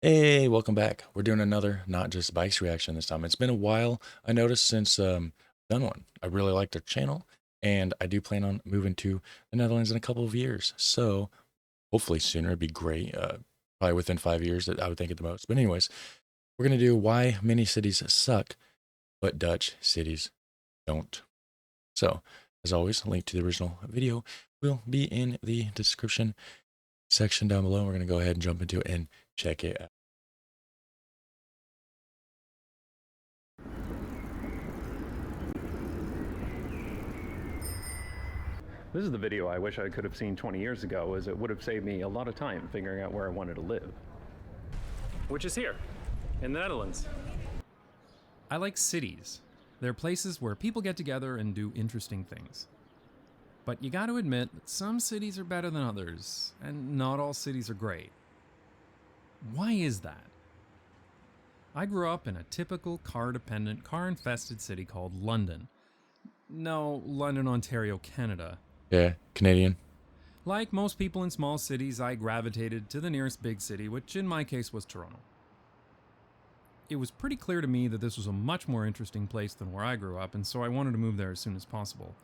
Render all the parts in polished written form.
Hey, welcome back. We're doing another Not Just Bikes reaction this time. It's been a while, I noticed, since done one. I really like their channel, and I do plan on moving to the Netherlands in a couple of years. So hopefully sooner. It'd be great. Probably within 5 years, I would think at the most. But anyways, we're gonna do why many cities suck, but Dutch cities don't. So as always, a link to the original video will be in the description section down below. We're gonna go ahead and jump into it and check it out. This is the video I wish I could have seen 20 years ago, as it would have saved me a lot of time figuring out where I wanted to live. Which is here, in the Netherlands. I like cities. They're places where people get together and do interesting things. But you gotta admit that some cities are better than others, and not all cities are great. Why is that? I grew up in a typical car-dependent, car-infested city called London. No, London, Ontario, Canada. Yeah, Canadian. Like most people in small cities, I gravitated to the nearest big city, which in my case was Toronto. It was pretty clear to me that this was a much more interesting place than where I grew up, and so I wanted to move there as soon as possible.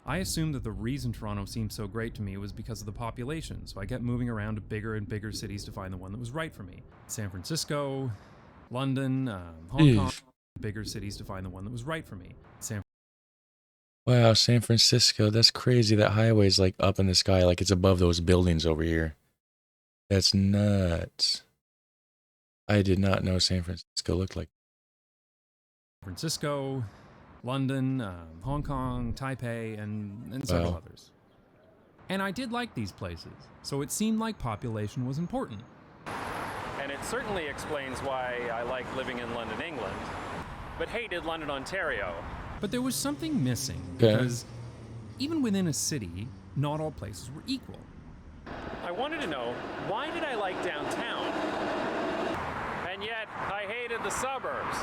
I assumed that the reason Toronto seemed so great to me was because of the population, so I kept moving around to bigger and bigger cities to find the one that was right for me. San Francisco, London, Hong Kong, bigger cities to find the one that was right for me. Wow, San Francisco, that's crazy. That highway's like up in the sky, like it's above those buildings over here. That's nuts. I did not know San Francisco looked like. Francisco, London, Hong Kong, Taipei, and several Wow. others. And I did like these places, so it seemed like population was important. And it certainly explains why I like living in London, England, but hated London, Ontario. But there was something missing, Okay. because even within a city, not all places were equal. I wanted to know, why did I like downtown? And yet, I hated the suburbs.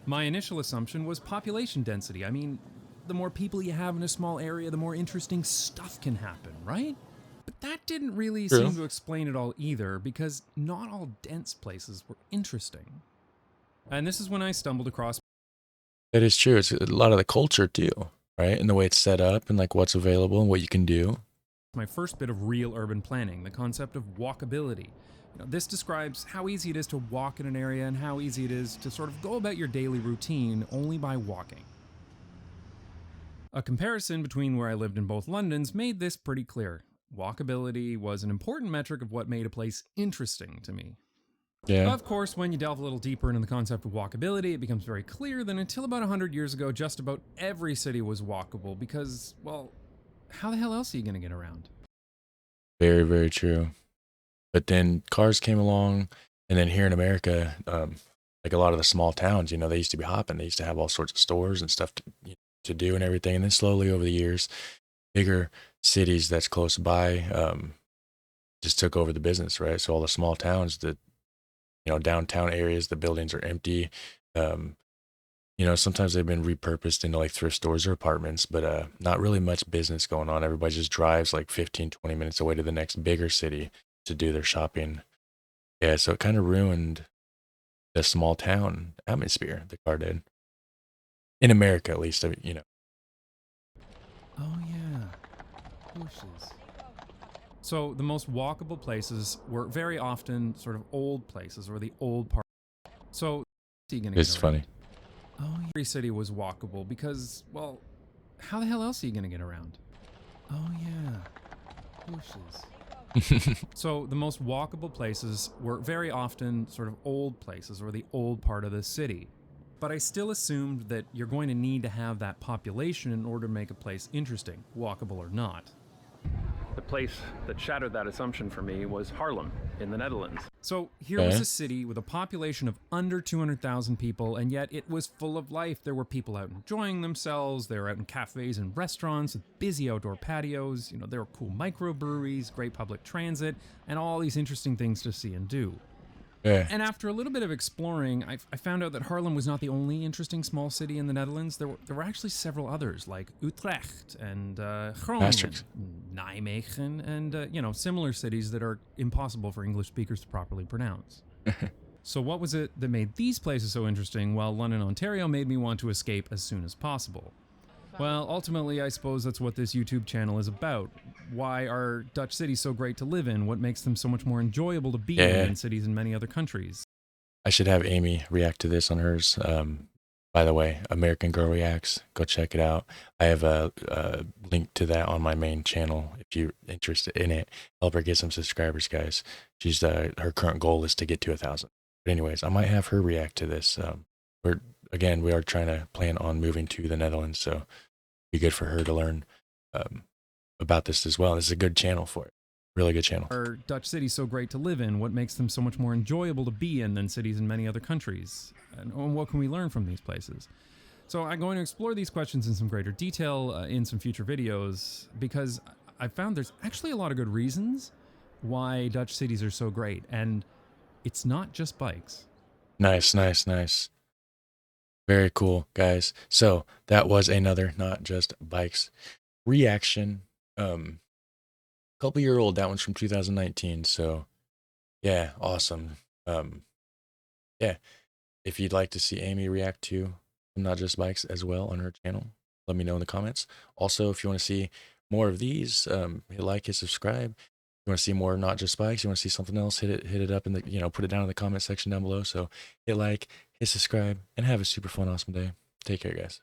My initial assumption was population density. I mean, the more people you have in a small area, the more interesting stuff can happen, right? But that didn't really True. seem to explain it all either, because not all dense places were interesting. And this is when I stumbled across That is true. It's a lot of the culture too, right? And the way it's set up and like what's available and what you can do. my first bit of real urban planning, the concept of walkability. This describes how easy it is to walk in an area and how easy it is to sort of go about your daily routine only by walking. A comparison between where I lived in both Londons made this pretty clear. Walkability was an important metric of what made a place interesting to me. Yeah. Of course, when you delve a little deeper into the concept of walkability, it becomes very clear that until about 100 years ago, just about every city was walkable because, well, how the hell else are you going to get around? Very, very true. But then cars came along, and then here in America, like a lot of the small towns, they used to be hopping. They used to have all sorts of stores and stuff to do and everything. And then slowly over the years, bigger cities that's close by just took over the business, right? So all the small towns, downtown areas, the buildings are empty. Sometimes they've been repurposed into like thrift stores or apartments, but not really much business going on. Everybody just drives like 15, 20 minutes away to the next bigger city to do their shopping. Yeah, so it kind of ruined the small town atmosphere, the car did. In America, at least. Oh yeah, bushes. So the most walkable places were very often sort of old places or the old part. So you gonna It's get around? funny. Oh, yeah. Every city was walkable because, well, how the hell else are you gonna get around? Oh yeah, bushes. So the most walkable places were very often sort of old places or the old part of the city. But I still assumed that you're going to need to have that population in order to make a place interesting, walkable or not. The place that shattered that assumption for me was Haarlem in the Netherlands. So here was Okay. a city with a population of under 200,000 people, and yet it was full of life. There were people out enjoying themselves. They were out in cafes and restaurants with busy outdoor patios. There were cool microbreweries, great public transit, and all these interesting things to see and do. Yeah. And after a little bit of exploring, I found out that Haarlem was not the only interesting small city in the Netherlands. There were actually several others, like Utrecht and Groningen, Asterix. Nijmegen, and similar cities that are impossible for English speakers to properly pronounce. So what was it that made these places so interesting, while London, Ontario made me want to escape as soon as possible? Well, ultimately, I suppose that's what this YouTube channel is about. Why are Dutch cities so great to live in? What makes them so much more enjoyable to be in Yeah. than cities in many other countries? I should have Amy react to this on hers. By the way, American Girl Reacts. Go check it out. I have a link to that on my main channel if you're interested in it. Help her get some subscribers, guys. She's her current goal is to get to 1,000. But anyways, I might have her react to this. We are trying to plan on moving to the Netherlands, so it'd be good for her to learn um, about this as well. This is a good channel for it. Really good channel. Are Dutch cities so great to live in? What makes them so much more enjoyable to be in than cities in many other countries? And what can we learn from these places? So I'm going to explore these questions in some greater detail in some future videos, because I found there's actually a lot of good reasons why Dutch cities are so great. And it's not just bikes. Nice, nice, nice. Very cool, guys. So that was another Not Just Bikes reaction. Couple year old. That one's from 2019. So yeah, awesome. Yeah. If you'd like to see Amy react to Not Just Bikes as well on her channel, let me know in the comments. Also, if you want to see more of these, hit like, hit subscribe. You want to see more Not Just Bikes, you want to see something else, hit it up in the, put it down in the comment section down below. So hit like, hit subscribe, and have a super fun, awesome day. Take care, guys.